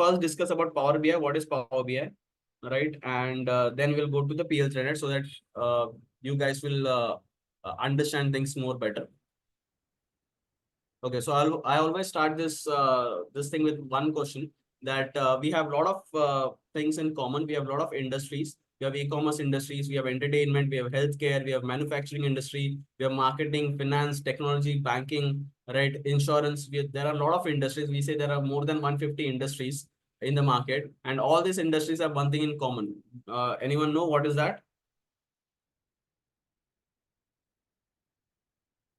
first discuss about Power BI. What is Power BI, right? And then we'll go to the PL-300 so that you guys will understand things more better. Okay, so I always start this thing with one question that we have a lot of things in common. We have a lot of industries. We have e-commerce industries. We have entertainment. We have healthcare. We have manufacturing industry. We have marketing, finance, technology, banking, right? Insurance. There are a lot of industries. We say there are more than 150 industries in the market, and all these industries have one thing in common. Anyone know what is that?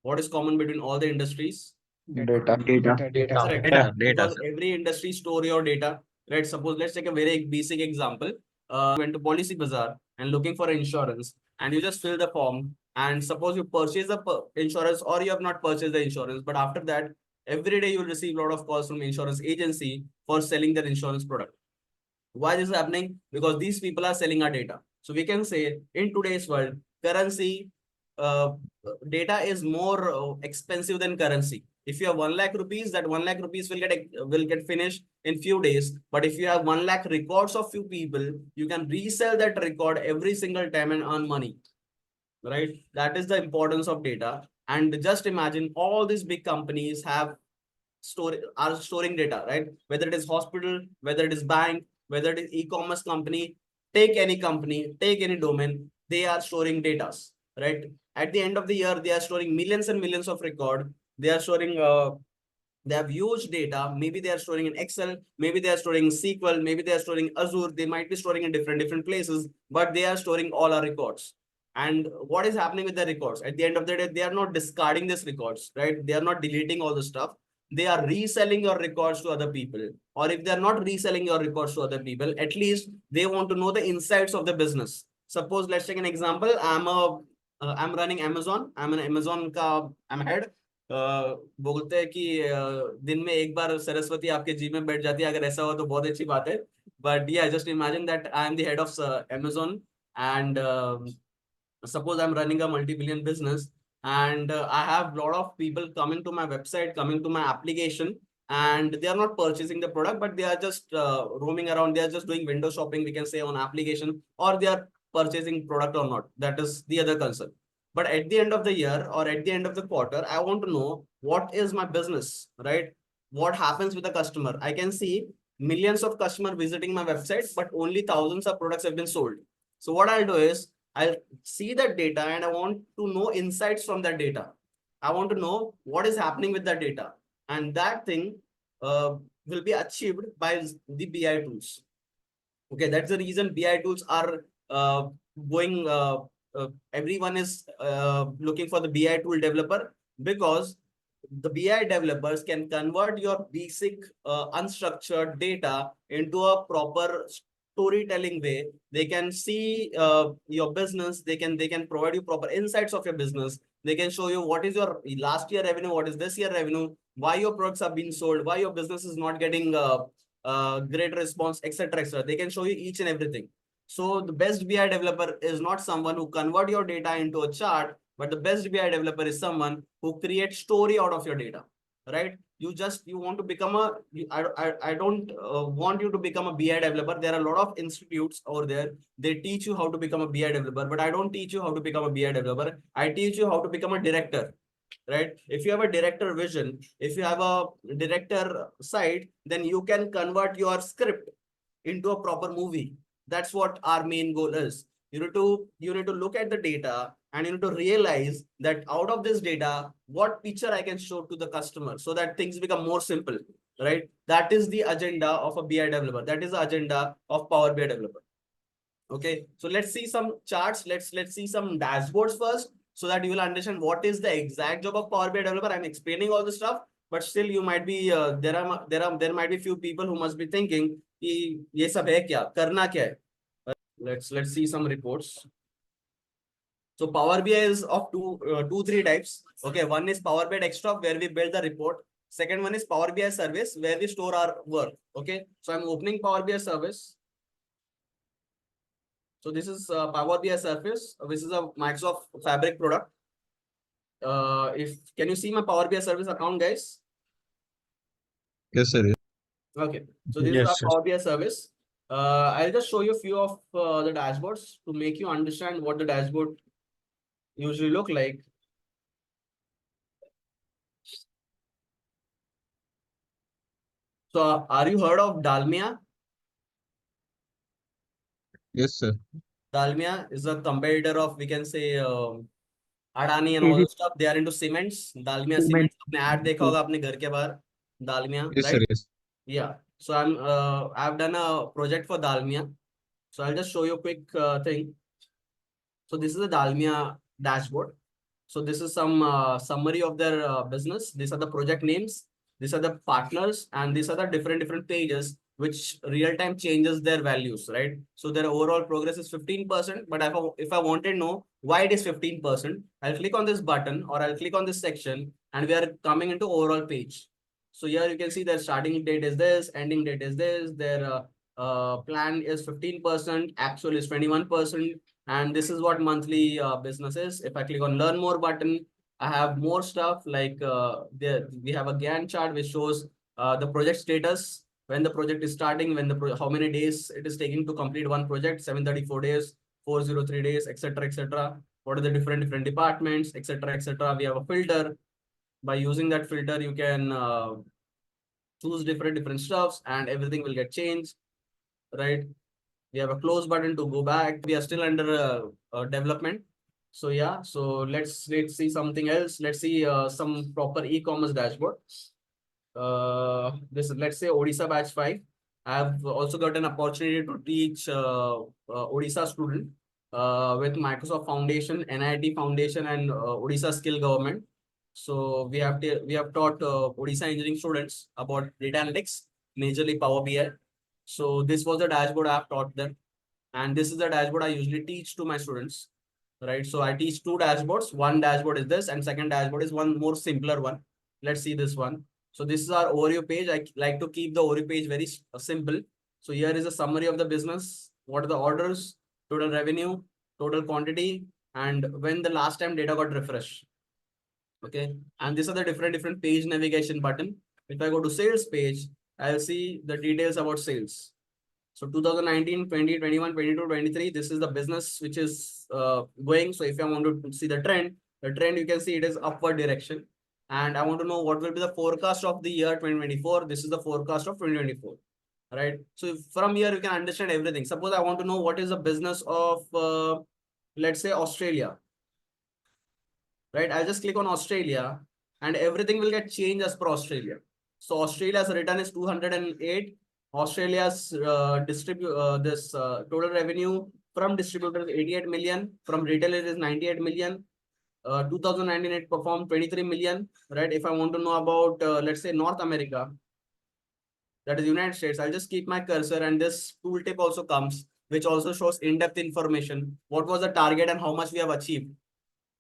What is common between all the industries? Data. Correct. Data. Because every industry store your data, right? Suppose let's take a very basic example. Went to Policy Bazaar and looking for insurance, and you just fill the form. And suppose you purchase the insurance, or you have not purchased the insurance, but after that, every day you'll receive a lot of calls from insurance agency for selling their insurance product. Why this is happening? Because these people are selling our data. So we can say in today's world, currency uh, data is more expensive than currency. If you have 1 lakh rupees, that 1 lakh rupees will get finished in few days. But if you have 1 lakh records of few people, you can resell that record every single time and earn money. Right? That is the importance of data. And just imagine all these big companies are storing data, right? Whether it is hospital, whether it is bank, whether it is e-commerce company, take any company, take any domain, they are storing data, right? At the end of the year, they are storing millions and millions of record. They are storing, they have huge data. Maybe they are storing in Excel, maybe they are storing in SQL, maybe they are storing Azure. They might be storing in different places, but they are storing all our records. And what is happening with the records? At the end of the day, they are not discarding these records, right? They are not deleting all the stuff. They are reselling your records to other people. Or if they're not reselling your records to other people, at least they want to know the insights of the business. Suppose let's take an example. I'm running Amazon. I'm an Amazon I'm head. बोलते हैं कि दिन में एक बार सरस्वती आपके जी में बैठ जाती है. अगर ऐसा हो तो बहुत अच्छी बात है. But yeah, just imagine that I am the head of Amazon, and suppose I'm running a multi-billion business, and I have a lot of people coming to my website, coming to my application, and they are not purchasing the product, but they are just roaming around. They are just doing window shopping, we can say, on application, or they are purchasing product or not. That is the other concern. But at the end of the year or at the end of the quarter, I want to know what is my business, right? What happens with the customer? I can see millions of customers visiting my website, but only thousands of products have been sold. So what I'll do is I'll see that data and I want to know insights from that data. I want to know what is happening with that data. And that thing will be achieved by the BI tools. Okay, that's the reason BI tools are going, everyone is looking for the BI tool developer, because the BI developers can convert your basic unstructured data into a proper storytelling way. They can see your business. They can provide you proper insights of your business. They can show you what is your last year revenue, what is this year revenue, why your products are being sold, why your business is not getting great response, etc., etc. They can show you each and everything. So the best BI developer is not someone who convert your data into a chart, but the best BI developer is someone who creates story out of your data, right? You want to become I don't want you to become a BI developer. There are a lot of institutes over there. They teach you how to become a BI developer, but I don't teach you how to become a BI developer. I teach you how to become a director, right? If you have a director vision, if you have a director side, then you can convert your script into a proper movie. That's what our main goal is. You need to look at the data, and you need to realize that out of this data, what picture I can show to the customer so that things become more simple, right? That is the agenda of a BI developer. That is the agenda of Power BI developer. Okay, so let's see some charts. Let's see some dashboards first, so that you will understand what is the exact job of Power BI developer. I'm explaining all the stuff, but still you might be there might be few people who must be thinking कि ये सब है क्या, करना क्या है. Let's see some reports. So Power BI is of three types. Okay, one is Power BI Desktop, where we build the report. Second one is Power BI Service, where we store our work. Okay, so I'm opening Power BI Service. So this is Power BI Surface. This is a Microsoft Fabric product. If can you see my Power BI Service account, guys? Yes, sir. Okay, so this is our Yes, yes. Power BI service. I'll just show you a few of the dashboards to make you understand what the dashboard usually look like. So, are you heard of Dalmia? Yes, sir. Dalmia is a competitor of, we can say, Adani and all Mhm. the stuff. They are into cements. Dalmia Cement. Cements. आपने ad देखा होगा अपने घर के बाहर. Dalmia, Yes, sir. right? Yes. Yeah. So I've done a project for Dalmia. So I'll just show you a quick thing. So this is a Dalmia dashboard. So this is some summary of their business. These are the project names. These are the partners, and these are the different pages which real time changes their values, right? So their overall progress is 15%. But if I want to know why it is 15%, I'll click on this button or I'll click on this section, and we are coming into overall page. So here you can see their starting date is this, ending date is this, their plan is 15%, actual is 21%, and this is what monthly business is. If I click on learn more button, I have more stuff like we have a Gantt chart which shows the project status, when the project is starting, how many days it is taking to complete one project, 734 days, 403 days, etc., etc. What are the different departments, etc., etc. We have a filter. By using that filter, you can choose different stuffs, and everything will get changed, right? We have a close button to go back. We are still under development. So yeah, so let's see something else. Let's see some proper e-commerce dashboard. This let's say Odisha batch 5. I've also got an opportunity to teach Odisha student with Microsoft Foundation, NIT Foundation, and Odisha Skill Government. So we have taught Odisha engineering students about data analytics, majorly Power BI. So this was the dashboard I have taught them, and this is the dashboard I usually teach to my students, right? So I teach two dashboards. One dashboard is this, and second dashboard is one more simpler one. Let's see this one. So this is our overview page. I like to keep the overview page very simple. So here is a summary of the business. What are the orders, total revenue, total quantity, and when the last time data got refreshed. Okay, and these are the different page navigation button. If I go to sales page, I'll see the details about sales. So 2019, 20, 21, 22, 23, this is the business which is going. So if I want to see the trend you can see it is upward direction. And I want to know what will be the forecast of the year 2024. This is the forecast of 2024, right? So from here you can understand everything. Suppose I want to know what is the business of, let's say, Australia, right? I'll just click on Australia and everything will get changed as per Australia. So Australia's return is 208. Australia's this total revenue from distributors 88 million, from retailers is 98 million. 2019 it performed 23 million, right? If I want to know about let's say North America, that is United States, I'll just keep my cursor and this tooltip also comes, which also shows in-depth information. What was the target and how much we have achieved,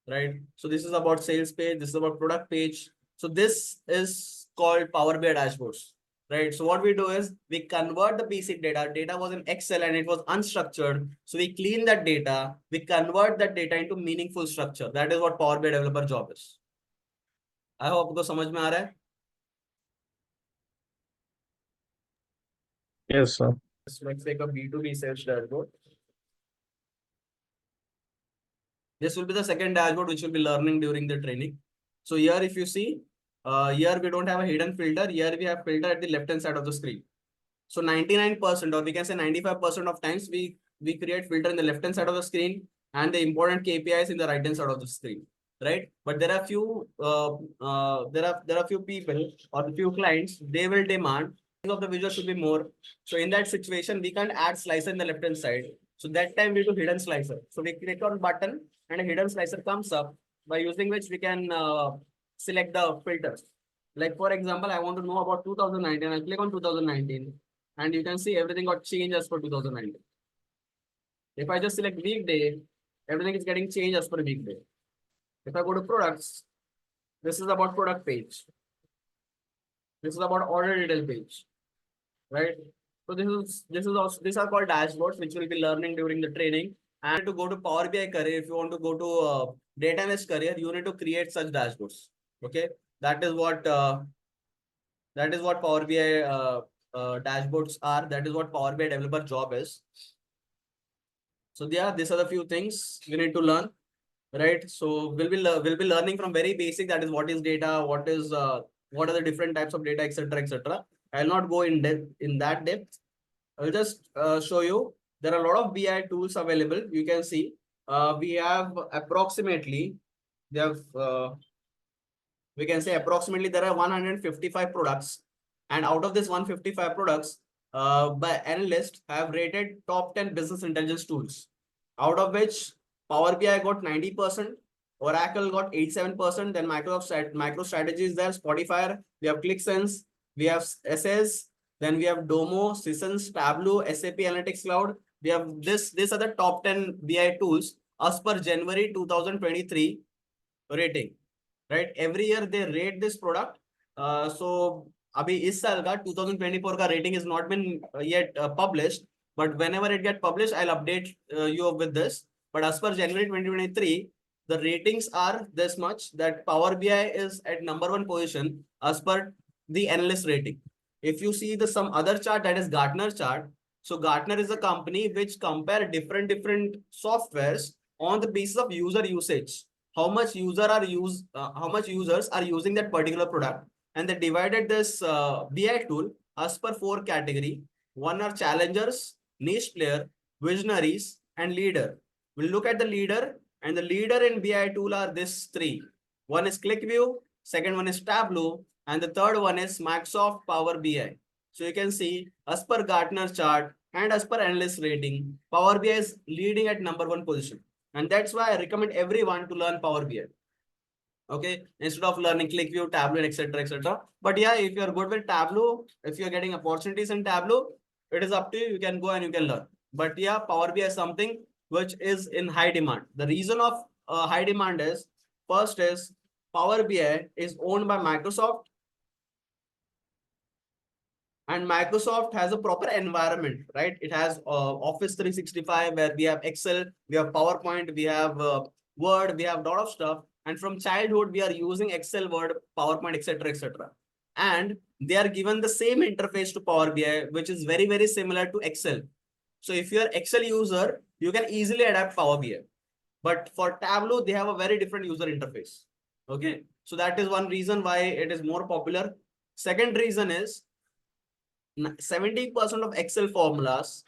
right? So this is about sales page. This is about product page. So this is called Power BI dashboards, right? So what we do is we convert the basic data. Data was in Excel and it was unstructured. So we clean that data. We convert that data into meaningful structure. That is what Power BI developer job is. I hope आपको समझ में आ रहा है. Yes, sir. Let's take a B2B sales dashboard. This will be the second dashboard which will be learning during the training. So here, if you see, here we don't have a hidden filter. Here we have filter at the left hand side of the screen. So 99% or we can say 95% of times we create filter in the left hand side of the screen and the important KPIs in the right hand side of the screen, right? But there are few there are few people or few clients, they will demand of the visual should be more. So in that situation, we can't add slicer in the left hand side. So that time we do hidden slicer. So we click on button and a hidden slicer comes up, by using which we can select the filters. Like for example, I want to know about 2019. I click on 2019 and you can see everything got changed as per 2019. If I just select weekday, everything is getting changed as per weekday. If I go to products, this is about product page. This is about order detail page, right? So this is also, these are called dashboards, which we'll be learning during the training. And to go to Power BI career, if you want to go to data analyst career, you need to create such dashboards. Okay, that is what Power BI dashboards are. That is what Power BI developer job is. So yeah, these are the few things we need to learn, right? So we'll be learning from very basic. That is what is data, what are the different types of data, etc., etc. I'll not go in depth in that depth. I'll just show you. There are a lot of BI tools available. You can see we have approximately, they have we can say approximately there are 155 products, and out of this 155 products, by analysts have rated top 10 business intelligence tools, out of which Power BI got 90%, Oracle got 87%, then MicroStrategy is there, Spotify, we have ClickSense, we have SS, then we have Domo, Sysons, Tableau, SAP Analytics Cloud. We have this. These are the top 10 BI tools as per January 2023 rating, right? Every year they rate this product. So अभी इस साल का 2024 का rating is not been yet published, but whenever it get published, I'll update you with this. But as per January 2023, the ratings are this much, that Power BI is at #1 position as per the analyst rating. If you see the some other chart, that is Gartner chart. So Gartner is a company which compare different softwares on the basis of user usage. How much how much users are using that particular product, and they divided this BI tool as per 4 category. One are challengers, niche player, visionaries, and leader. We'll look at the leader, and the leader in BI tool are this three. One is ClickView, second one is Tableau, and the third one is Microsoft Power BI. So you can see as per Gartner chart and as per analyst rating, Power BI is leading at #1 position. And that's why I recommend everyone to learn Power BI. Okay, instead of learning ClickView, Tableau, etc., etc. But yeah, if you're good with Tableau, if you're getting opportunities in Tableau, it is up to you. You can go and you can learn. But yeah, Power BI is something which is in high demand. The reason of high demand is, first is Power BI is owned by Microsoft, and Microsoft has a proper environment, right? It has Office 365 where we have Excel, we have PowerPoint, we have Word, we have a lot of stuff. And from childhood, we are using Excel, Word, PowerPoint, etc., etc. And they are given the same interface to Power BI, which is very similar to Excel. So if you're Excel user, you can easily adapt Power BI. But for Tableau, they have a very different user interface. Okay, so that is one reason why it is more popular. Second reason is 70% of Excel formulas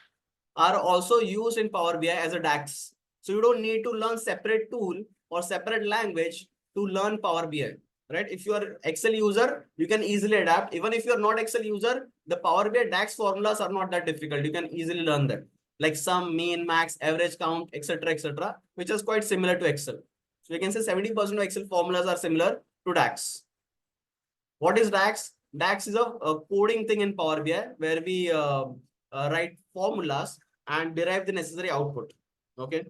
are also used in Power BI as a DAX. So you don't need to learn separate tool or separate language to learn Power BI, right? If you are Excel user, you can easily adapt. Even if you're not Excel user, the Power BI DAX formulas are not that difficult. You can easily learn them, like sum, mean, max, average, count, etc., etc., which is quite similar to Excel. So you can say 70% of Excel formulas are similar to DAX. What is DAX? DAX is a coding thing in Power BI where we write formulas and derive the necessary output. Okay.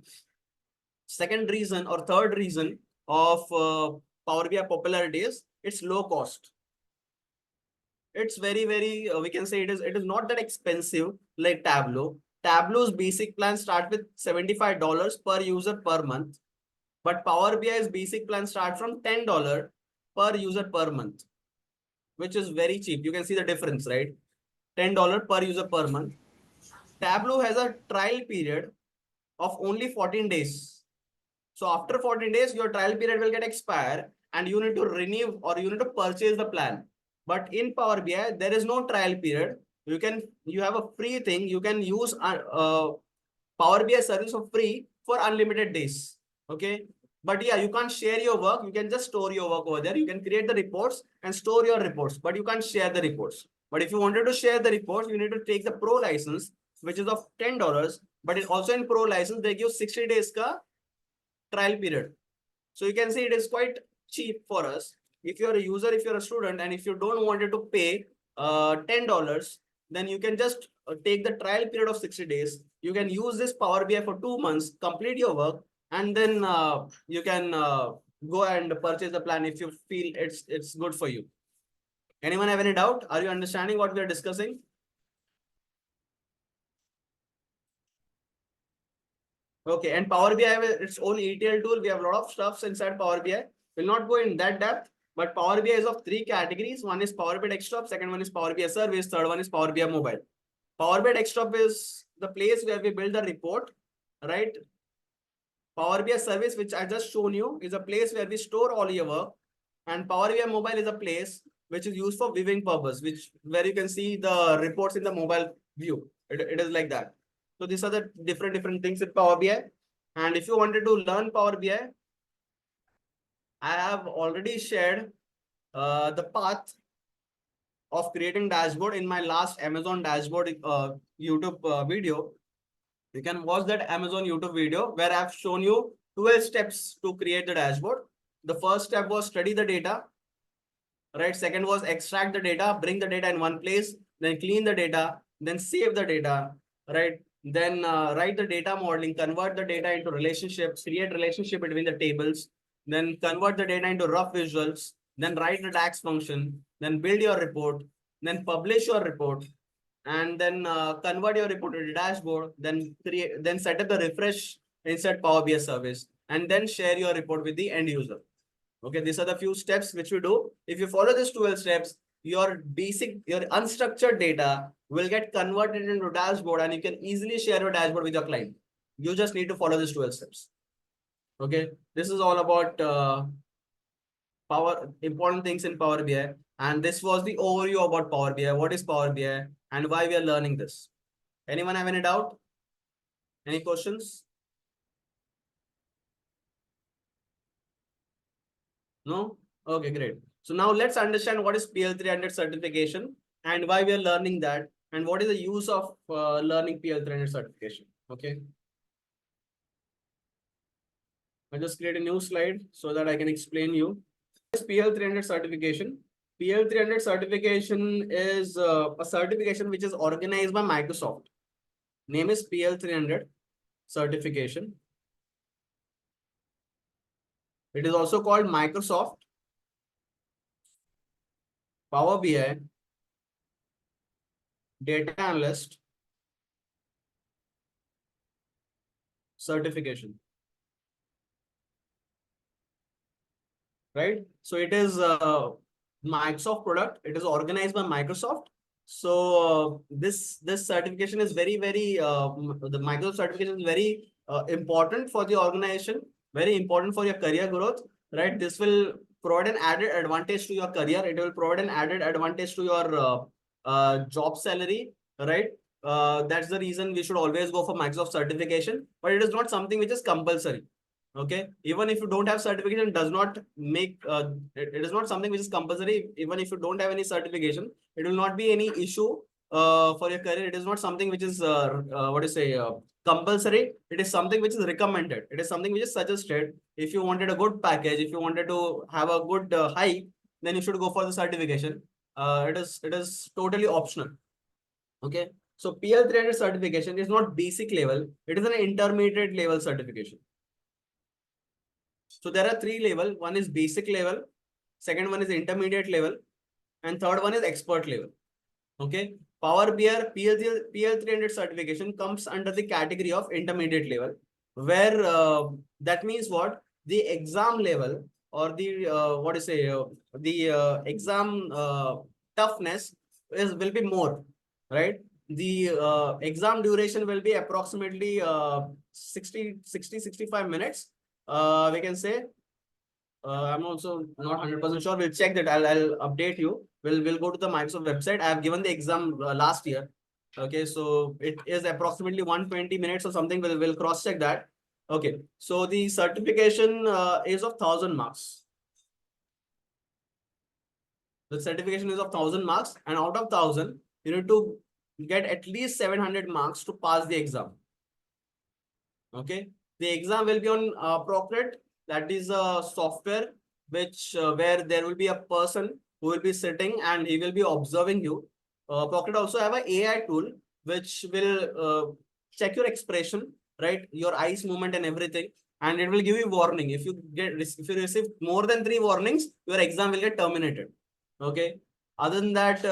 Second reason or third reason of Power BI popularity is its low cost. It's very we can say it is not that expensive like Tableau. Tableau's basic plan start with $75 per user per month, but Power BI's basic plan start from $10 per user per month, which is very cheap. You can see the difference, right? $10 per user per month. Tableau has a trial period of only 14 days. So after 14 days, your trial period will get expired and you need to renew or you need to purchase the plan. But in Power BI, there is no trial period. You have a free thing. You can use Power BI service for free for unlimited days. Okay. But yeah, you can't share your work. You can just store your work over there. You can create the reports and store your reports, but you can't share the reports. But if you wanted to share the reports, you need to take the pro license, which is of $10. But it also in pro license, they give 60 days ka trial period. So you can see it is quite cheap for us. If you're a user, if you're a student, and if you don't want to pay $10, then you can just take the trial period of 60 days. You can use this Power BI for 2 months, complete your work, and then you can go and purchase the plan if you feel it's good for you. Anyone have any doubt? Are you understanding what we are discussing? Okay, and Power BI have its own ETL tool. We have a lot of stuffs inside Power BI. We'll not go in that depth. But Power BI is of three categories. One is Power BI Desktop, second one is Power BI Service, third one is Power BI Mobile. Power BI Desktop is the place where we build the report, right? Power BI Service, which I just shown you, is a place where we store all your work. And Power BI Mobile is a place which is used for viewing purpose, which where you can see the reports in the mobile view. It is like that. So these are the different things in Power BI. And if you wanted to learn Power BI, I have already shared the path of creating dashboard in my last Amazon dashboard YouTube video. You can watch that Amazon YouTube video where I've shown you 12 steps to create the dashboard. The first step was study the data, right? Second was extract the data, bring the data in one place, then clean the data, then save the data, right? Then write the data modeling, convert the data into relationships, create relationship between the tables, then convert the data into rough visuals, then write the DAX function, then build your report, then publish your report, and then convert your report to the dashboard, then set up the refresh inside Power BI service, and then share your report with the end user. Okay, these are the few steps which we do. If you follow these 12 steps, your unstructured data will get converted into dashboard and you can easily share your dashboard with your client. You just need to follow these 12 steps. Okay, this is all about important things in Power BI. And this was the overview about Power BI. What is Power BI and why we are learning this? Anyone have any doubt? Any questions? No? Okay, great. So now let's understand what is PL-300 certification and why we are learning that and what is the use of learning PL-300 certification. Okay. I just create a new slide so that I can explain you. What is PL-300 certification? PL-300 certification is a certification which is organized by Microsoft. Name is PL-300 certification. It is also called Microsoft Power BI Data Analyst certification. Right? So it is Microsoft product. It is organized by Microsoft. So this certification is very the Microsoft certification is very important for the organization, very important for your career growth. Right? This will provide an added advantage to your career. It will provide an added advantage to your job salary. Right? That's the reason we should always go for Microsoft certification. But it is not something which is compulsory. Okay, even if you don't have certification, does not make it is not something which is compulsory. Even if you don't have any certification, it will not be any issue for your career. It is not something which is what do you say compulsory. It is something which is recommended. It is something which is suggested. If you wanted a good package, if you wanted to have a good hike, then you should go for the certification. It is totally optional. Okay, so PL-300 certification is not basic level. It is an intermediate level certification. So there are three levels. One is basic level, second one is intermediate level, and third one is expert level. Okay. Power BI PL-300 certification comes under the category of intermediate level, where that means what? The exam level or the what do you say the exam toughness will be more, right? The exam duration will be approximately 65 minutes. We can say I'm also not 100% sure. We'll check that. I'll update you. We'll go to the Microsoft website. I have given the exam last year. Okay, so it is approximately 120 minutes or something. We'll cross check that. Okay, so the certification is of 1,000 marks. The certification is of 1,000 marks, and out of 1,000, you need to get at least 700 marks to pass the exam. Okay, the exam will be on Procret. That is a software which where there will be a person who will be sitting and he will be observing you. Procret also have an AI tool which will check your expression, right? Your eyes movement and everything, and it will give you warning. If you receive more than 3 warnings, your exam will get terminated. Okay. Other than that,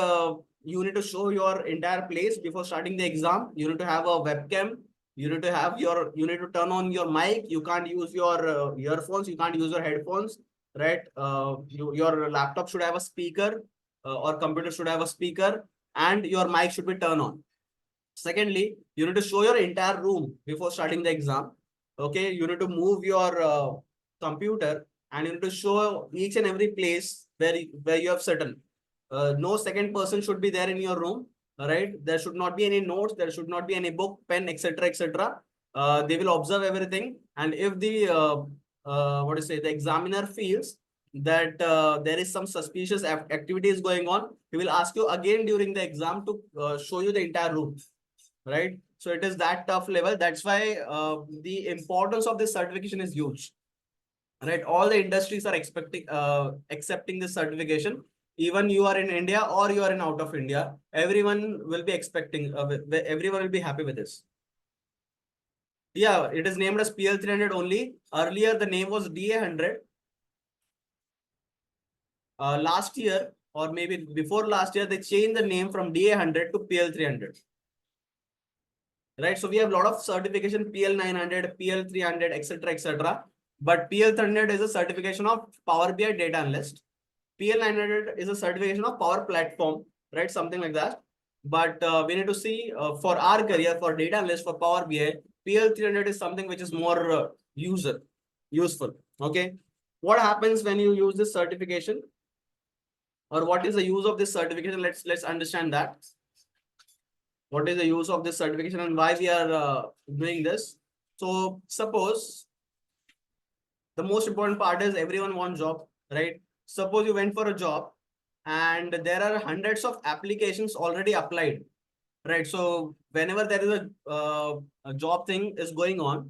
you need to show your entire place before starting the exam. You need to have a webcam. You need to turn on your mic. You can't use your earphones. You can't use your headphones. right? Your laptop should have a speaker, or computer should have a speaker, and your mic should be turned on. Secondly, you need to show your entire room before starting the exam. Okay, you need to move your computer, and you need to show each and every place where you have settled. No second person should be there in your room. Right? There should not be any notes. There should not be any book, pen, etc., etc. They will observe everything, and if the what do you say, the examiner feels that there is some suspicious activities going on, he will ask you again during the exam to show you the entire room, right? So it is that tough level. That's why the importance of this certification is huge, right? All the industries are expecting accepting this certification. Even you are in India or you are in out of India, everyone will be expecting. Everyone will be happy with this. Yeah, it is named as PL-300 only. Earlier, the name was DA-100. Last year, or maybe before last year, they changed the name from DA-100 to PL-300. Right? So we have a lot of certification, PL-900, PL-300, etc., etc. But PL-300 is a certification of Power BI data analyst. PL-900 is a certification of Power Platform, right? Something like that. But we need to see for our career, for data analyst, for Power BI, PL-300 is something which is more useful. Okay. What happens when you use this certification? Or what is the use of this certification? Let's understand that. What is the use of this certification and why we are doing this? So suppose the most important part is everyone wants job, right? Suppose you went for a job and there are hundreds of applications already applied, right? So whenever there is a job thing is going on,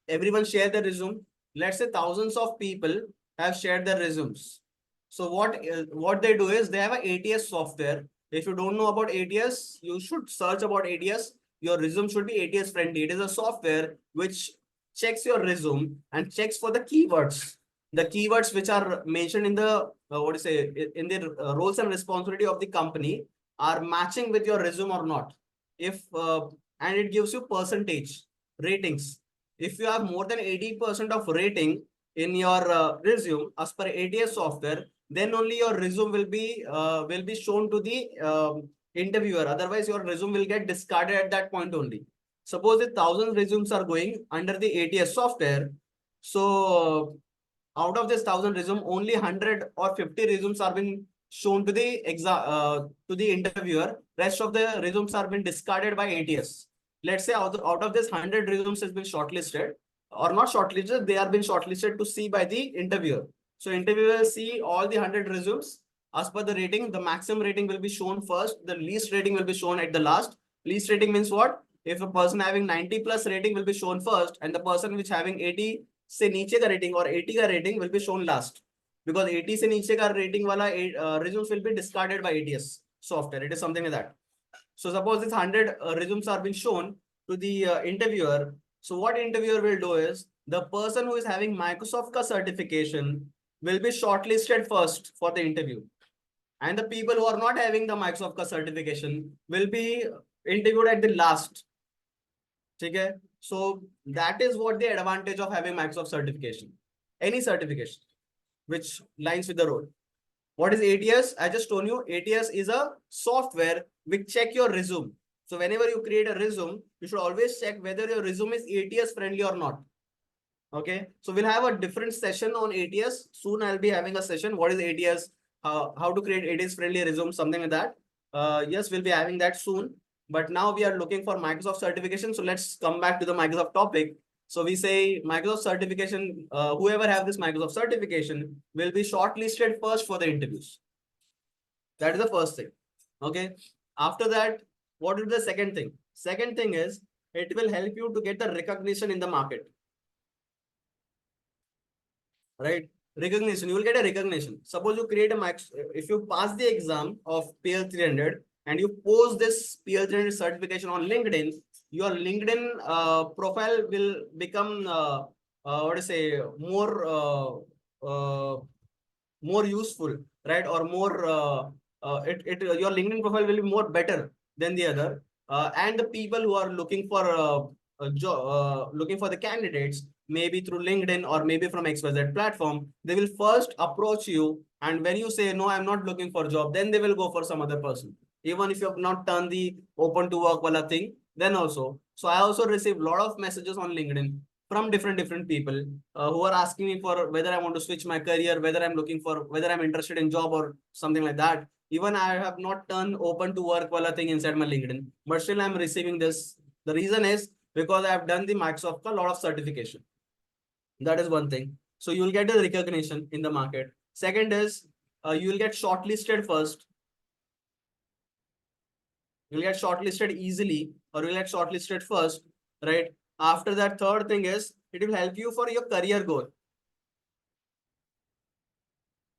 everyone share their resume. Let's say thousands of people have shared their resumes. So what they do is they have a ATS software. If you don't know about ATS, you should search about ATS. Your resume should be ATS friendly. It is a software which checks your resume and checks for the keywords. The keywords which are mentioned in the what do you say, in the roles and responsibility of the company are matching with your resume or not. If and it gives you percentage ratings. If you have more than 80% of rating in your resume as per ATS software, then only your resume will be shown to the interviewer. Otherwise, your resume will get discarded at that point only. Suppose the 1,000 resumes are going under the ATS software, so out of this 1,000 resume, only 100 or 50 resumes are being shown to the to the interviewer. Rest of the resumes are being discarded by ATS. Let's say out of this 100 resumes has been shortlisted or not shortlisted, they are being shortlisted to see by the interviewer. So interviewer will see all the 100 resumes as per the rating. The maximum rating will be shown first. The least rating will be shown at the last. Least rating means what? If a person having 90 plus rating will be shown first, and the person which having 80 से नीचे का rating or 80 का rating will be shown last, because 80 से नीचे का rating वाला resumes will be discarded by ATS software. It is something like that. So suppose this 100 resumes are being shown to the interviewer. So what interviewer will do is the person who is having Microsoft ka certification will be shortlisted first for the interview, and the people who are not having the Microsoft ka certification will be interviewed at the last. Okay, so that is what the advantage of having Microsoft certification. Any certification which lines with the role. What is ATS? I just told you ATS is a software which check your resume. So whenever you create a resume, you should always check whether your resume is ATS friendly or not. Okay, so we'll have a different session on ATS. Soon I'll be having a session. What is ATS? How to create ATS friendly resume, something like that. Yes, we'll be having that soon. But now we are looking for Microsoft certification. So let's come back to the Microsoft topic. So we say Microsoft certification, whoever have this Microsoft certification will be shortlisted first for the interviews. That is the first thing. Okay. After that, what is the second thing? Second thing is it will help you to get the recognition in the market. Right? Recognition, you will get a recognition. Suppose you create a max, if you pass the exam of PL-300 and you post this PL-300 certification on LinkedIn, your LinkedIn profile will become what to say, more useful, right? Or more your LinkedIn profile will be more better than the other, and the people who are looking for looking for the candidates, maybe through LinkedIn or maybe from XYZ platform, they will first approach you. And when you say, no, I'm not looking for a job, then they will go for some other person. Even if you have not done the open to work wala thing, then also. So I also receive a lot of messages on LinkedIn from different people who are asking me for whether I want to switch my career, whether I'm looking for, whether I'm interested in job or something like that. Even I have not done open to work wala thing inside my LinkedIn, but still I'm receiving this. The reason is because I have done the Microsoft a lot of certification. That is one thing. So you will get the recognition in the market. Second is you will get shortlisted first. You'll get shortlisted easily, or you'll get shortlisted first, right? After that, third thing is it will help you for your career goal.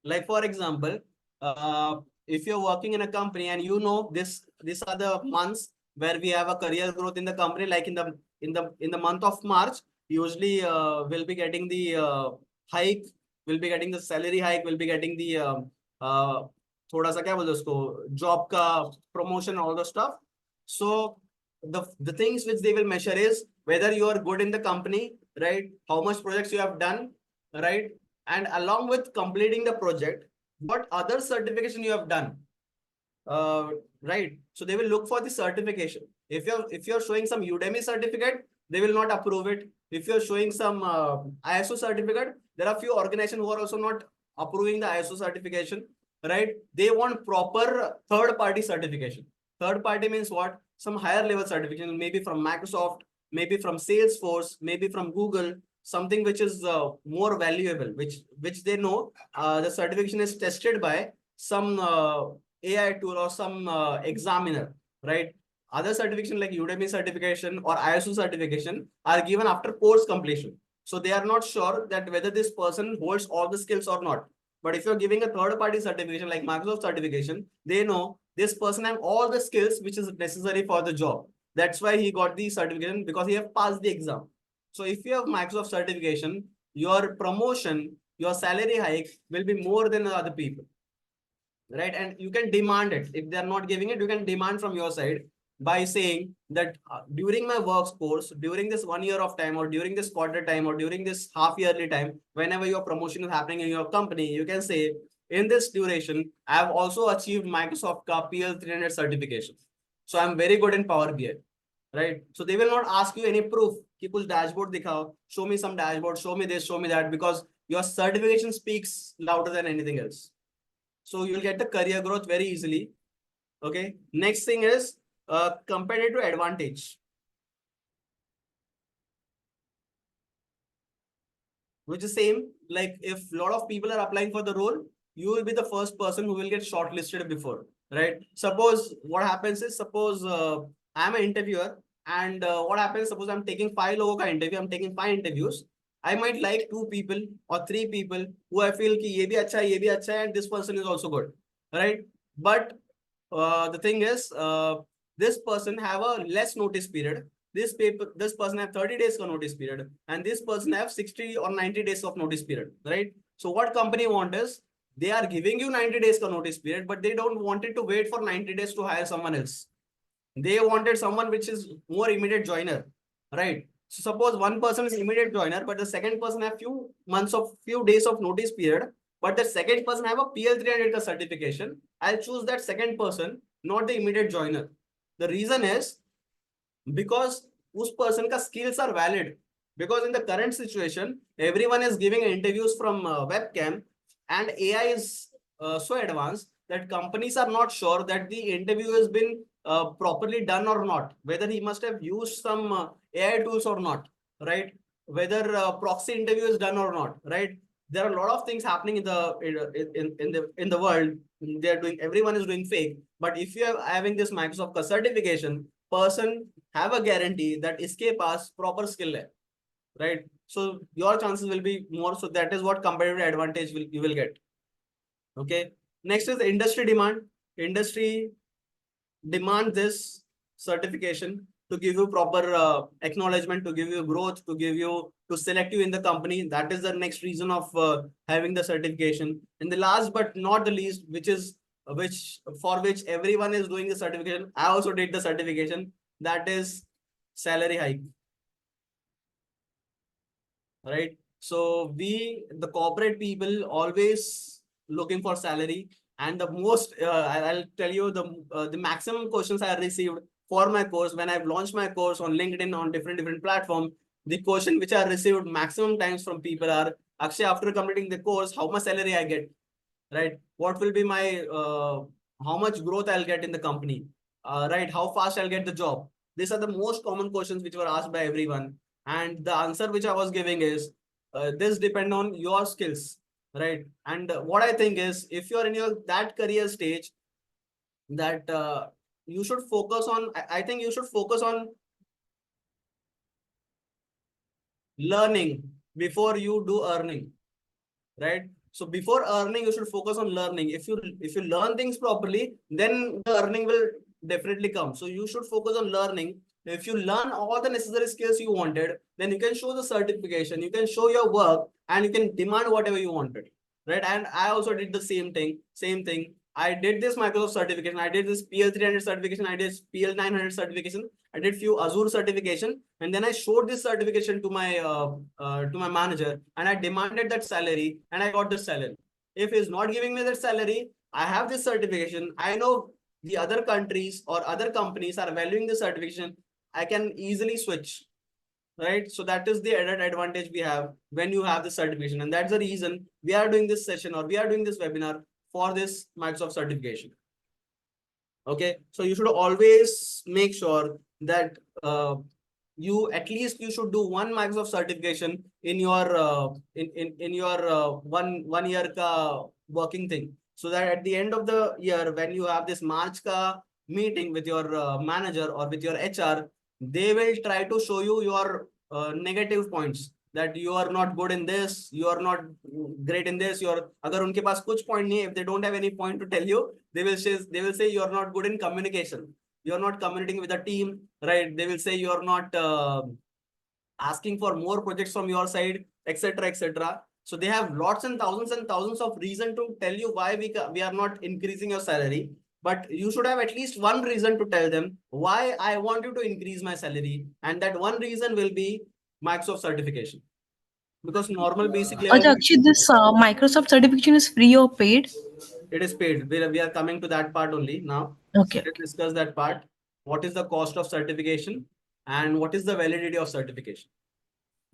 Like for example, if you're working in a company and you know these are the months where we have a career growth in the company, like in the month of March, usually we'll be getting the hike, we'll be getting the salary hike, we'll be getting the uh, थोड़ा सा क्या बोलते हैं उसको job का promotion, all the stuff. So the things which they will measure is whether you are good in the company, right? How much projects you have done, right? And along with completing the project, what other certification you have done, uh, right? So they will look for the certification. If you're showing some Udemy certificate, they will not approve it. If you're showing some ISO certificate, there are few organizations who are also not approving the ISO certification, right? They want proper third party certification. Third party means what? Some higher level certification, maybe from Microsoft, maybe from Salesforce, maybe from Google, something which is more valuable, which they know the certification is tested by some AI tool or some examiner, right? Other certification like Udemy certification or ISO certification are given after course completion. So they are not sure that whether this person holds all the skills or not. But if you're giving a third party certification like Microsoft certification, they know this person has all the skills which is necessary for the job. That's why he got the certification, because he have passed the exam. So if you have Microsoft certification, your promotion, your salary hike will be more than other people, right? And you can demand it. If they are not giving it, you can demand from your side by saying that during my work course, during this 1 year of time, or during this quarter time, or during this half yearly time, whenever your promotion is happening in your company, you can say, in this duration, I have also achieved Microsoft ka PL-300 certification. So I'm very good in Power BI, right? So they will not ask you any proof. Ki kuch dashboard dikhao, show me some dashboard, show me this, show me that, because your certification speaks louder than anything else. So you'll get the career growth very easily. Okay. Next thing is competitive advantage, which is same. Like if a lot of people are applying for the role, you will be the first person who will get shortlisted before, right? Suppose what happens is, suppose I'm an interviewer, and what happens, suppose I'm taking 5 logo interview, I'm taking 5 interviews. I might like 2 people or 3 people who I feel ki ye bhi acha hai, ye bhi acha hai, and this person is also good, right? But the thing is, this person have a less notice period. This person have 30 days of notice period, and this person have 60 or 90 days of notice period, right? So what company want is, they are giving you 90 days of notice period, but they don't want it to wait for 90 days to hire someone else. They wanted someone which is more immediate joiner, right? So suppose one person is immediate joiner, but the second person have few days of notice period, but the second person have a PL-300 certification. I'll choose that second person, not the immediate joiner. The reason is because उस person का skills are valid. Because in the current situation, everyone is giving interviews from webcam, and AI is so advanced that companies are not sure that the interview has been properly done or not, whether he must have used some AI tools or not, right? Whether proxy interview is done or not, right? There are a lot of things happening in the world. They are doing, everyone is doing fake. But if you are having this Microsoft certification, person have a guarantee that iske paas proper skill hai, right? So your chances will be more. So that is what competitive advantage you will get. Okay. Next is the industry demand. Industry demand this certification to give you proper acknowledgement, to give you growth, to select you in the company. That is the next reason of having the certification. And the last but not the least, which for which everyone is doing the certification, I also did the certification, that is salary hike. right? So the corporate people always looking for salary, and the most I'll tell you the maximum questions I received for my course when I've launched my course on LinkedIn on different platforms. The question which I received maximum times from people are, Akshay, after completing the course, how much salary I get, right? What will be my how much growth I'll get in the company, right? How fast I'll get the job. These are the most common questions which were asked by everyone, and the answer which I was giving is this depend on your skills, right? And what I think is, if you're in your that career stage, that you should focus on. I think you should focus on learning before you do earning, right? So before earning, you should focus on learning. If you learn things properly, then the earning will definitely come. So you should focus on learning. If you learn all the necessary skills you wanted, then you can show the certification, you can show your work, and you can demand whatever you wanted, right? And I also did the same thing. I did this Microsoft certification, I did this PL-300 certification, I did PL-900 certification, I did few Azure certification, and then I showed this certification to my manager, and I demanded that salary, and I got the salary. If he's not giving me that salary, I have this certification. I know the other countries or other companies are valuing the certification. I can easily switch, right? So that is the added advantage we have when you have the certification, and that's the reason we are doing this session or we are doing this webinar for this Microsoft certification. Okay, so you should always make sure that you at least you should do one Microsoft certification in your in your one year ka working thing, so that at the end of the year when you have this March ka meeting with your manager or with your HR, they will try to show you your negative points, that you are not good in this, you are not great in this, you're अगर उनके पास कुछ point नहीं है, if they don't have any point to tell you, they will say you are not good in communication, you are not communicating with the team, right? They will say you are not asking for more projects from your side, etc., etc. So they have lots and thousands of reason to tell you why we are not increasing your salary. But you should have at least one reason to tell them why I want you to increase my salary, and that one reason will be Microsoft certification. Because normal basic level, Actually, this Microsoft certification is free or paid? it is paid. We are coming to that part only now. So Okay. let's discuss that part. What is the cost of certification and what is the validity of certification?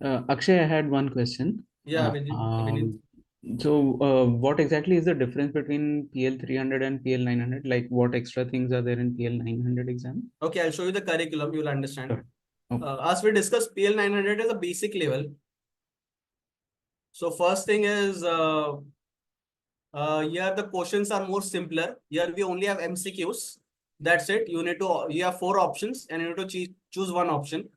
Akshay, I had one question. Yeah, Vinit. What exactly is the difference between PL-300 and PL-900? Like, what extra things are there in PL-900 exam? Okay, I'll show you the curriculum. You'll understand. Sure. Okay. As we discussed, PL-900 is a basic level. So first thing is, here the questions are more simpler. Here we only have MCQs. That's it. You have 4 options and you need to choose one option.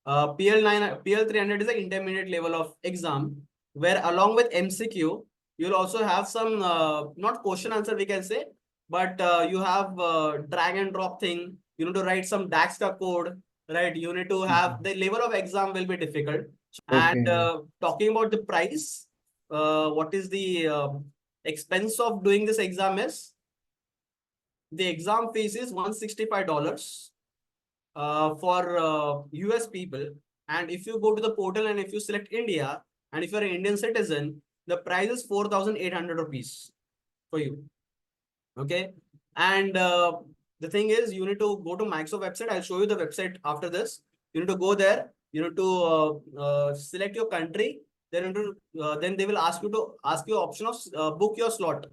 PL-300 is an intermediate level of exam, where along with MCQ, you'll also have some, not question answer we can say, but you have drag and drop thing. You need to write some DAX code, right? You need to have the level of exam will be difficult. And Okay. talking about the price, what is the expense of doing this exam is, the exam fees is $165 for US people. And if you go to the portal and if you select India, and if you're an Indian citizen, the price is 4,800 rupees for you. Okay. And the thing is, you need to go to Microsoft website. I'll show you the website after this. You need to go there. You need to select your country. Then they will ask you option of book your slot.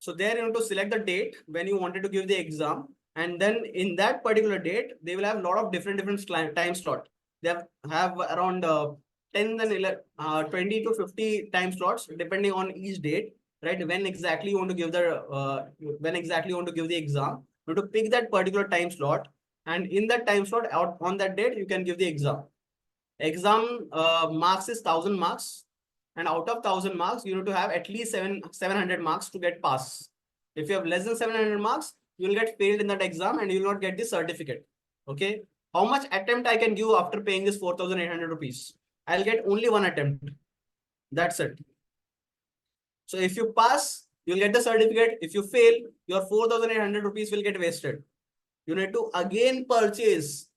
So there you need to select the date when you wanted to give the exam, and then in that particular date, they will have a lot of different time slot. They have around 10 and 11, 20 to 50 time slots depending on each date, right? When exactly you want to give the exam, you have to pick that particular time slot, and in that time slot, out on that date, you can give the exam. Exam marks is 1,000 marks, and out of 1,000 marks, you need to have at least 700 marks to get pass. If you have less than 700 marks, you will get failed in that exam and you will not get the certificate. Okay. How much attempt I can give after paying this 4,800 rupees? I'll get only one attempt. That's it. So if you pass, you'll get the certificate. If you fail, your 4,800 rupees will get wasted. You need to again purchase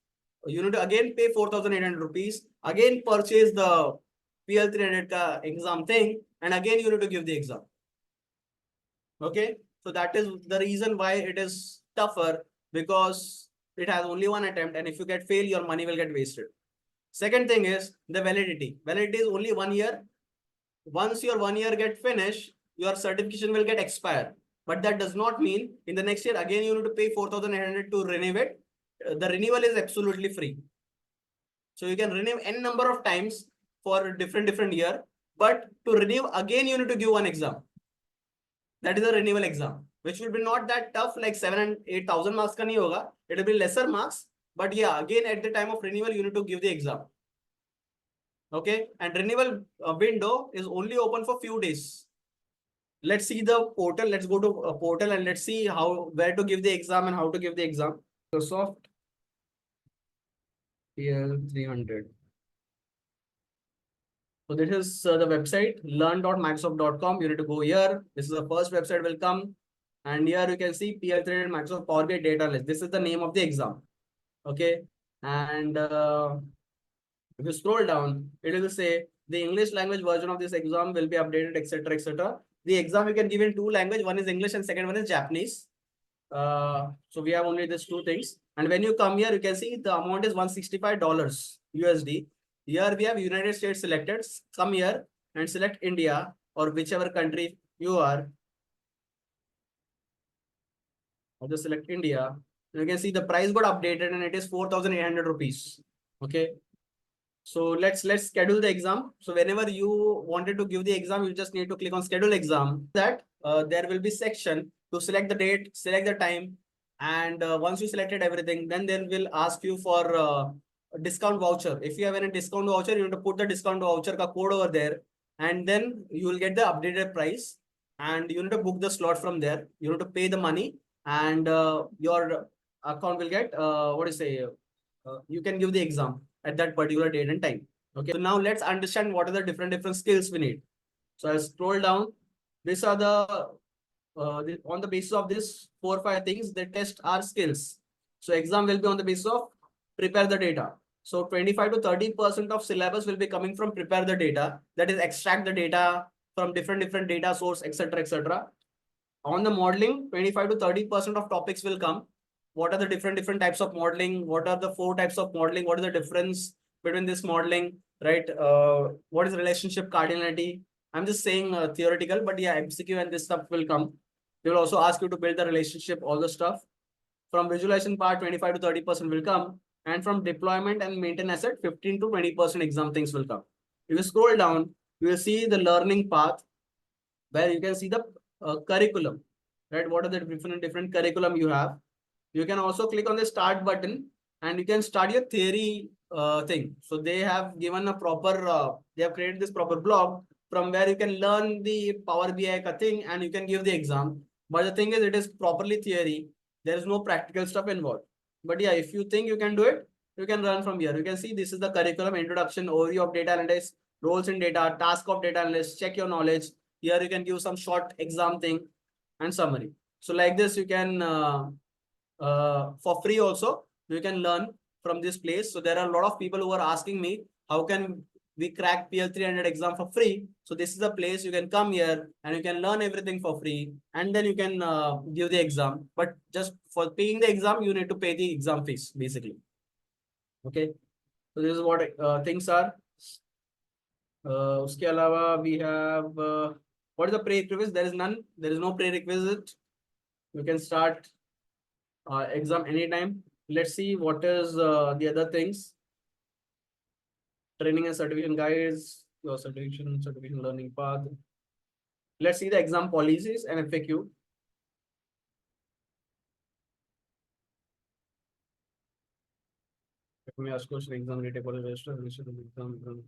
you need to again pay 4,800 rupees, again purchase the PL-300 exam thing, and again you need to give the exam. Okay, so that is the reason why it is tougher, because it has only one attempt, and if you get fail, your money will get wasted. Second thing is the validity. Validity is only 1 year. Once your 1 year get finished, your certification will get expired. But that does not mean in the next year again you need to pay 4,800 to renew it. The renewal is absolutely free. So you can renew n number of times for different year, but to renew again you need to give one exam. That is a renewal exam, which will be not that tough, like 7 and 8,000 marks ka nahi hoga. It will be lesser marks, but yeah, again at the time of renewal you need to give the exam. Okay, and renewal window is only open for few days. Let's see the portal. Let's go to a portal and let's see where to give the exam and how to give the exam. Microsoft PL-300. So this is the website, learn.microsoft.com. You need to go here. This is the first website will come. And here you can see PL-300 Microsoft Power BI data list. This is the name of the exam. Okay. And if you scroll down, it will say the English language version of this exam will be updated, etc., etc. The exam you can give in two languages. One is English and second one is Japanese. So we have only these two things. And when you come here, you can see the amount is $165 USD. Here we have United States selected. Come here and select India or whichever country you are. I'll just select India. You can see the price got updated and it is 4,800 rupees. Okay. So let's schedule the exam. So whenever you wanted to give the exam, you just need to click on schedule exam. That there will be section to select the date, select the time, and once you selected everything, then they will ask you for a discount voucher. If you have any discount voucher, you need to put the discount voucher ka code over there, and then you will get the updated price. And you need to book the slot from there. You need to pay the money, and your account will get what do you say? You can give the exam at that particular date and time. Okay, so now let's understand what are the different skills we need. So I'll scroll down. These are on the basis of this 4 or 5 things, they test our skills. So exam will be on the basis of prepare the data. So 25 to 30% of syllabus will be coming from prepare the data. That is extract the data from different data source, etc., etc. On the modeling, 25 to 30% of topics will come. What are the different types of modeling? What are the 4 types of modeling? What is the difference between this modeling, right? What is relationship cardinality? I'm just saying theoretical, but yeah, MCQ and this stuff will come. They will also ask you to build the relationship, all the stuff. From visualization part, 25 to 30% will come. And from deployment and maintain asset, 15 to 20% exam things will come. If you scroll down, you will see the learning path where you can see the curriculum, right? What are the different curriculum you have? You can also click on the start button and you can start your theory thing. So they have given a proper, they have created this proper blog from where you can learn the Power BI thing and you can give the exam. But the thing is, it is properly theory. There is no practical stuff involved. But yeah, if you think you can do it, you can run from here. You can see this is the curriculum, introduction, overview of data analytics, roles in data, task of data analyst, check your knowledge. Here you can give some short exam thing and summary. So like this, you can for free also, you can learn from this place. So there are a lot of people who are asking me, how can we crack PL-300 exam for free? So this is the place you can come here and you can learn everything for free. And then you can give the exam. But just for paying the exam, you need to pay the exam fees, basically. Okay. So this is what things are. Uske alawa, we have, what is the prerequisite? There is none. There is no prerequisite. You can start exam anytime. Let's see what is the other things. Training and certification guides, your certification learning path. Let's see the exam policies and FAQ. Let me ask question exam retake or register exam.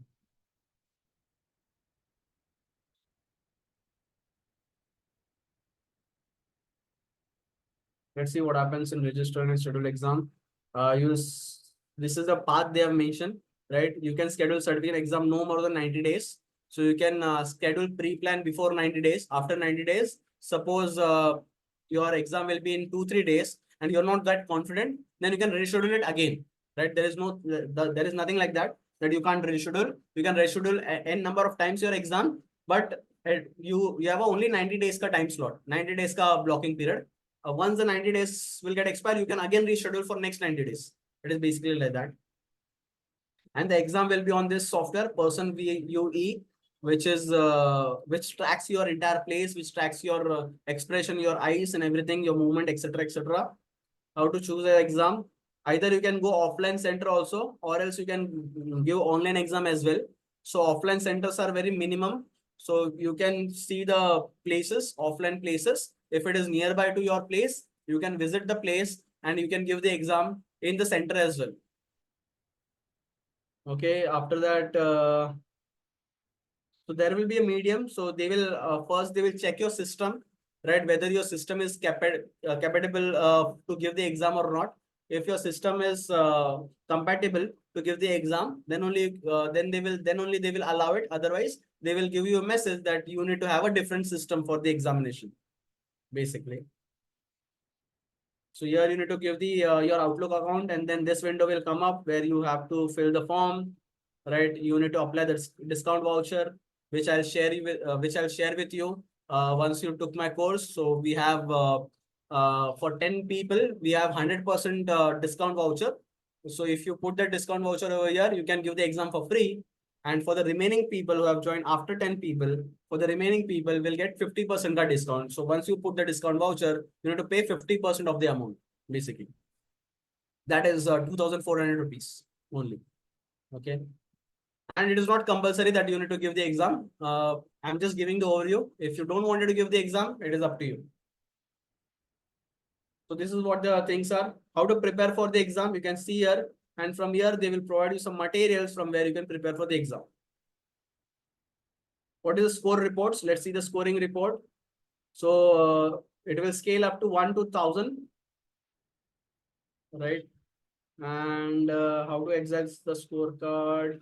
Let's see what happens in register and schedule exam. This is the path they have mentioned, right? You can schedule certificate exam no more than 90 days. So you can schedule pre-plan before 90 days. After 90 days, suppose your exam will be in 2-3 days and you're not that confident, then you can reschedule it again. right? There is there is nothing like that you can't reschedule. You can reschedule n number of times your exam, but you have only 90 days ka time slot, 90 days ka blocking period. Once the 90 days will get expired, you can again reschedule for next 90 days. It is basically like that. And the exam will be on this software, Person VUE, which tracks your entire place, which tracks your expression, your eyes and everything, your movement, etc., etc. How to choose an exam? Either you can go offline center also, or else you can give online exam as well. So offline centers are very minimum. So you can see the places, offline places. If it is nearby to your place, you can visit the place and you can give the exam in the center as well. Okay, after that, so there will be a medium. So they will first they will check your system, right? Whether your system is compatible to give the exam or not. If your system is compatible to give the exam, then only they will allow it. Otherwise, they will give you a message that you need to have a different system for the examination, basically. So here you need to give the your Outlook account, and then this window will come up where you have to fill the form, right? You need to apply the discount voucher, which I'll share with you once you took my course. So we have for 10 people, we have 100% discount voucher. So if you put the discount voucher over here, you can give the exam for free. And for the remaining people who have joined after 10 people, for the remaining people will get 50% discount. So once you put the discount voucher, you need to pay 50% of the amount, basically. That is 2,400 rupees only. Okay. And it is not compulsory that you need to give the exam. I'm just giving the overview. If you don't want to give the exam, it is up to you. So this is what the things are. How to prepare for the exam, you can see here. And from here, they will provide you some materials from where you can prepare for the exam. What is the score reports? Let's see the scoring report. So it will scale up to 1 to 1,000, right? And how to access the scorecard?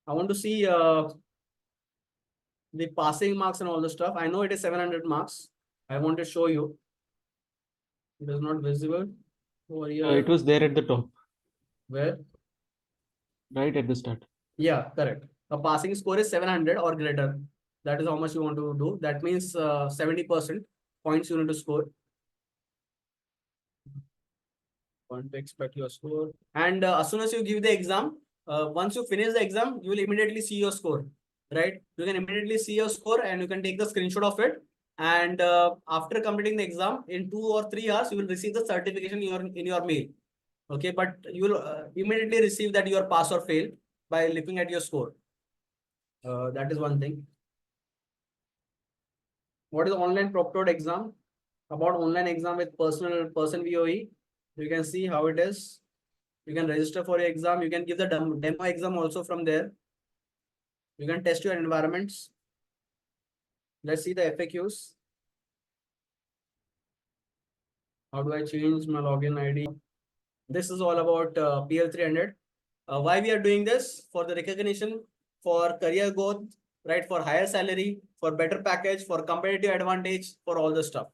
I want to see the passing marks and all the stuff. I know it is 700 marks. I want to show you. It is not visible over here. It was there at the top, Where? right at the start. Yeah, correct. A passing score is 700 or greater. That is how much you want to do. That means 70% points you need to score. Want to expect your score. And as soon as you give the exam, once you finish the exam, you will immediately see your score, right? You can immediately see your score and you can take the screenshot of it. And after completing the exam, in 2 or 3 hours, you will receive the certification in your mail. Okay, but you will immediately receive that you are pass or fail by looking at your score. That is one thing. What is online proctored exam? About online exam with person VOE. You can see how it is. You can register for your exam. You can give the demo exam also from there. You can test your environments. Let's see the FAQs. How do I change my login ID? This is all about PL-300. Why we are doing this? For the recognition, for career growth, right? For higher salary, for better package, for competitive advantage, for all the stuff,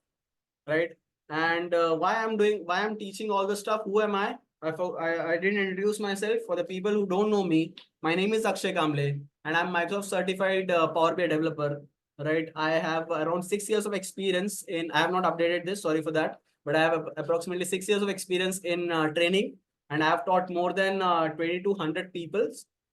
right? And why I'm teaching all the stuff? Who am I? I didn't introduce myself. For the people who don't know me, my name is Akshay Kamble, and I'm Microsoft certified Power BI developer. Right, I have around 6 years of experience in. I have not updated this. Sorry for that, but I have approximately 6 years of experience in training, and I have taught more than 2,200 people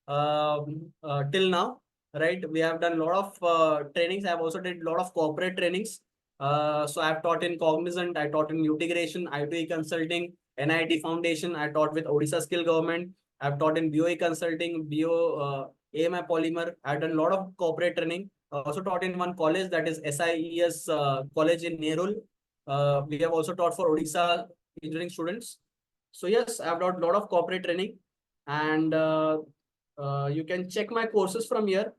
till now. Right, we have done a lot of trainings. I have also did a lot of corporate trainings. So I've taught in Cognizant, I taught in Integration, ITE Consulting, NIT Foundation. I taught with Odisha Skill Government. I've taught in BOE Consulting, AMI Polymer. I've done a lot of corporate training. I also taught in one college, that is SIES college in Nerul. We have also taught for Odisha engineering students. So yes, I've taught a lot of corporate training, and you can check my courses from here.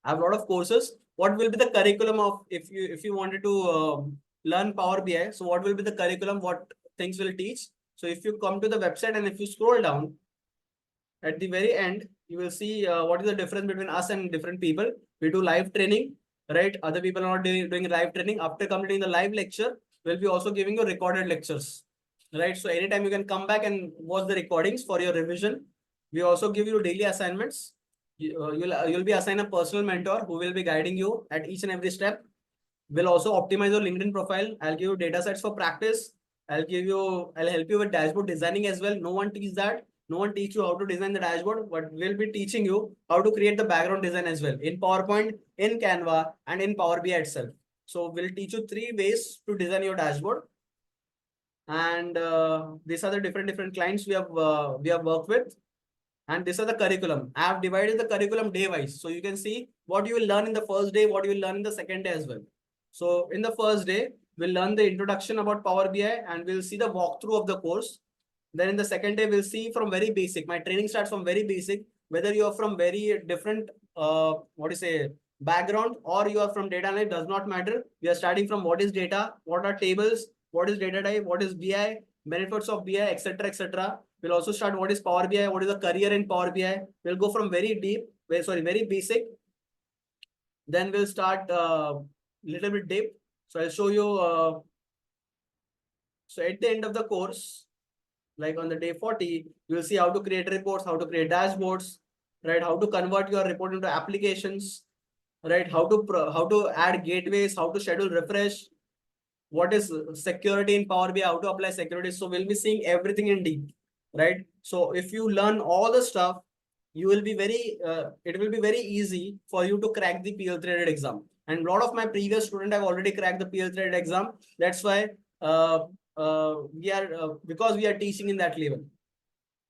I have a lot of courses. What will be the curriculum of if you wanted to learn Power BI? So what will be the curriculum? What things will teach? So if you come to the website and if you scroll down, at the very end, you will see what is the difference between us and different people. We do live training, right? Other people are not doing live training. After completing the live lecture, we'll be also giving you recorded lectures, right? So anytime you can come back and watch the recordings for your revision. We also give you daily assignments. You'll be assigned a personal mentor who will be guiding you at each and every step. We'll also optimize your LinkedIn profile. I'll give you data sets for practice. I'll help you with dashboard designing as well. No one teaches that. No one teach you how to design the dashboard, but we'll be teaching you how to create the background design as well in PowerPoint, in Canva, and in Power BI itself. So we'll teach you 3 ways to design your dashboard. And these are the different clients we have worked with. And these are the curriculum. I have divided the curriculum day wise. So you can see what you will learn in the first day, what you will learn in the second day as well. So in the first day, we'll learn the introduction about Power BI and we'll see the walkthrough of the course. Then in the second day, we'll see from very basic. My training starts from very basic, whether you are from very different, background or you are from data analysis, does not matter. We are starting from what is data, what are tables, what is data type, what is BI, benefits of BI, etc., etc. We'll also start what is Power BI, what is the career in Power BI. We'll go from very deep, very basic. Then we'll start little bit deep. So I'll show you. So at the end of the course, like on the day 40, you will see how to create reports, how to create dashboards, right? How to convert your report into applications, right? How to add gateways, how to schedule refresh, what is security in Power BI, how to apply security. So we'll be seeing everything in deep, right? So if you learn all the stuff, you will be it will be very easy for you to crack the PL-300 exam. And a lot of my previous students have already cracked the PL-300 exam. That's why because we are teaching in that level.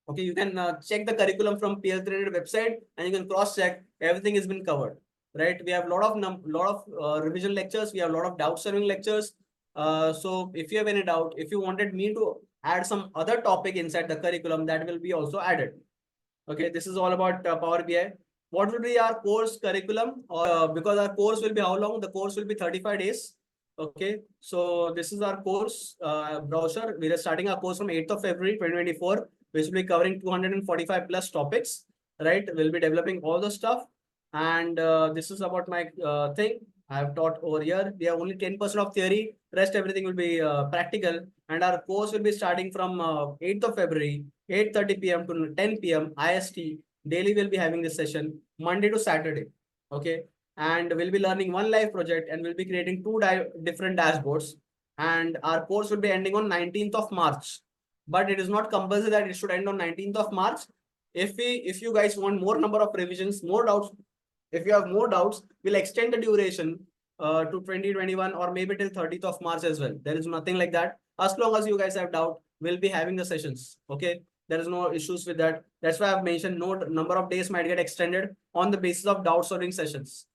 Okay, you can check the curriculum from PL-300 website and you can cross check everything has been covered, right? We have a lot of revision lectures. We have a lot of doubt solving lectures. So if you have any doubt, if you wanted me to add some other topic inside the curriculum, that will be also added. Okay, this is all about Power BI. What will be our course curriculum? Or because our course will be how long? The course will be 35 days. Okay, so this is our course brochure. We are starting our course from 8th of February 2024, which will be covering 245 plus topics. Right, we'll be developing all the stuff, and this is about my thing. I have taught over here. We have only 10% of theory. Rest everything will be practical, and our course will be starting from 8th of February, 8:30 p.m. to 10 p.m. IST. Daily we'll be having this session, Monday to Saturday. Okay, and we'll be learning one live project and we'll be creating 2 different dashboards. And our course will be ending on 19th of March. But it is not compulsory that it should end on 19th of March. If you guys want more number of revisions, more doubts, if you have more doubts, we'll extend the duration to 2021 or maybe till 30th of March as well. There is nothing like that. As long as you guys have doubt, we'll be having the sessions. Okay. There is no issues with that. That's why I've mentioned no number of days might get extended on the basis of doubt solving sessions.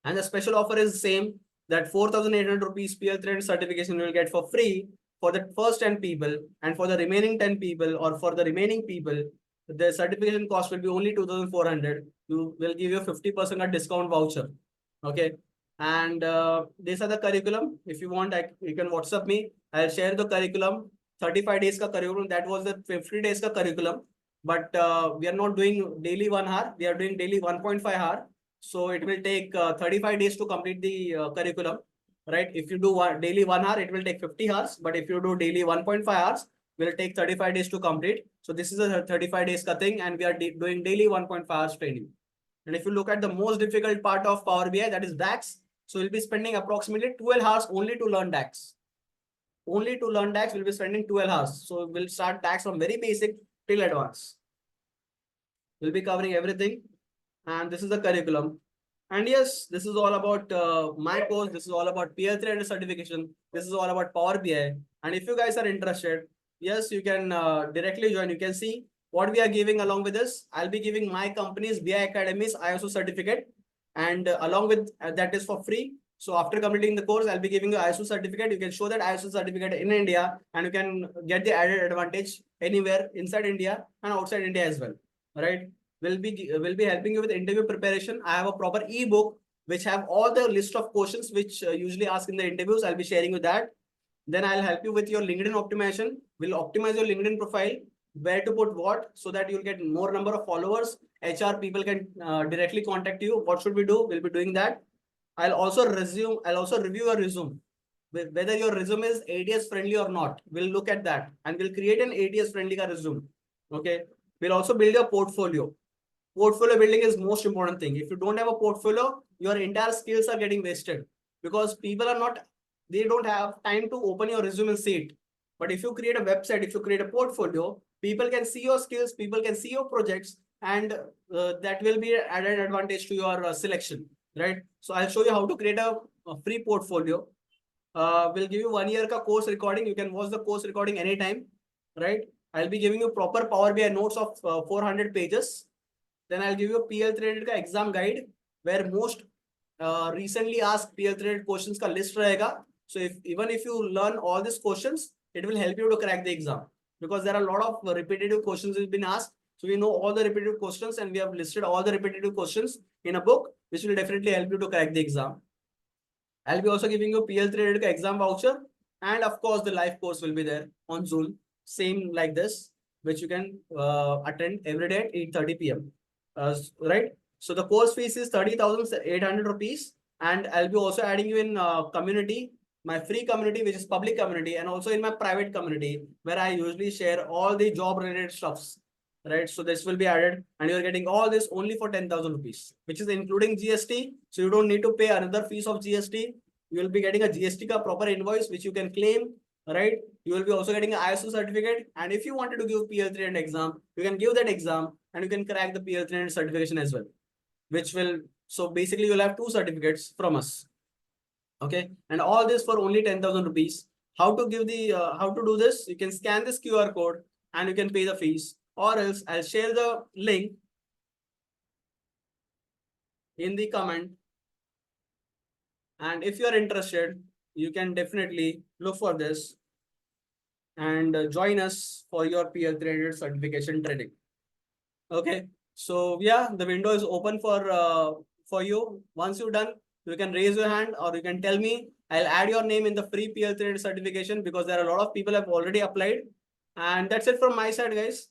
And the special offer is same, that 4,800 rupees PL-300 certification you will get for free for the first 10 people, and for the remaining 10 people or for the remaining people, the certification cost will be only 2,400. You will give you 50% discount voucher. Okay. And these are the curriculum. If you want, you can WhatsApp me. I'll share the curriculum. 35 days ka curriculum. That was the 50 days ka curriculum. But we are not doing daily 1 hour. We are doing daily 1.5 hour. So it will take 35 days to complete the curriculum, right? If you do daily 1 hour, it will take 50 hours. But if you do daily 1.5 hours, will take 35 days to complete. So this is a 35 days ka thing, and we are doing daily 1.5 hours training. And if you look at the most difficult part of Power BI, that is DAX. So we'll be spending approximately 12 hours only to learn DAX. Only to learn DAX, we'll be spending 12 hours. So we'll start DAX from very basic till advanced. We'll be covering everything. And this is the curriculum. And yes, this is all about my course. This is all about PL-300 certification. This is all about Power BI. And if you guys are interested, yes, you can directly join. You can see what we are giving along with this. I'll be giving my company's BI Academy's ISO certificate. And along with that is for free. So after completing the course, I'll be giving you ISO certificate. You can show that ISO certificate in India and you can get the added advantage anywhere inside India and outside India as well. Right? We'll be helping you with interview preparation. I have a proper ebook which have all the list of questions which usually ask in the interviews. I'll be sharing you that. Then I'll help you with your LinkedIn optimization. We'll optimize your LinkedIn profile, where to put what, so that you'll get more number of followers. HR people can directly contact you. What should we do? We'll be doing that. I'll also review your resume. whether your resume is ATS friendly or not. We'll look at that and we'll create an ATS friendly resume. Okay. We'll also build your portfolio. Portfolio building is most important thing. If you don't have a portfolio, your entire skills are getting wasted because people are not, they don't have time to open your resume and see it. But if you create a website, if you create a portfolio, people can see your skills, people can see your projects, and that will be an added advantage to your selection, right? So I'll show you how to create a free portfolio. We'll give you 1 year ka course recording. You can watch the course recording anytime, right? I'll be giving you proper Power BI notes of 400 pages. Then I'll give you a PL-300 का exam guide where most recently asked PL-300 questions का list रहेगा. So even if you learn all these questions, it will help you to crack the exam because there are a lot of repetitive questions that have been asked. So we know all the repetitive questions and we have listed all the repetitive questions in a book, which will definitely help you to crack the exam. I'll be also giving you PL-300 का exam voucher, and of course the live course will be there on Zoom, same like this, which you can attend every day at 8:30 p.m. Right? So the course fees is 30,800 rupees, and I'll be also adding you in community, my free community, which is public community, and also in my private community where I usually share all the job related stuffs. Right, so this will be added, and you're getting all this only for 10,000 rupees, which is including GST. So you don't need to pay another fees of GST. You will be getting a GST ka proper invoice, which you can claim. Right, you will be also getting an ISO certificate, and if you wanted to give PL-300 exam, you can give that exam, and you can crack the PL-300 certification as well, which will, so basically you'll have 2 certificates from us. Okay, and all this for only 10,000 rupees. How to give the how to do this? You can scan this QR code and you can pay the fees, or else I'll share the link in the comment. And if you are interested, you can definitely look for this and join us for your PL-300 certification training. Okay, so yeah, the window is open for you. Once you're done, you can raise your hand or you can tell me. I'll add your name in the free PL-300 certification because there are a lot of people have already applied. And that's it from my side, guys.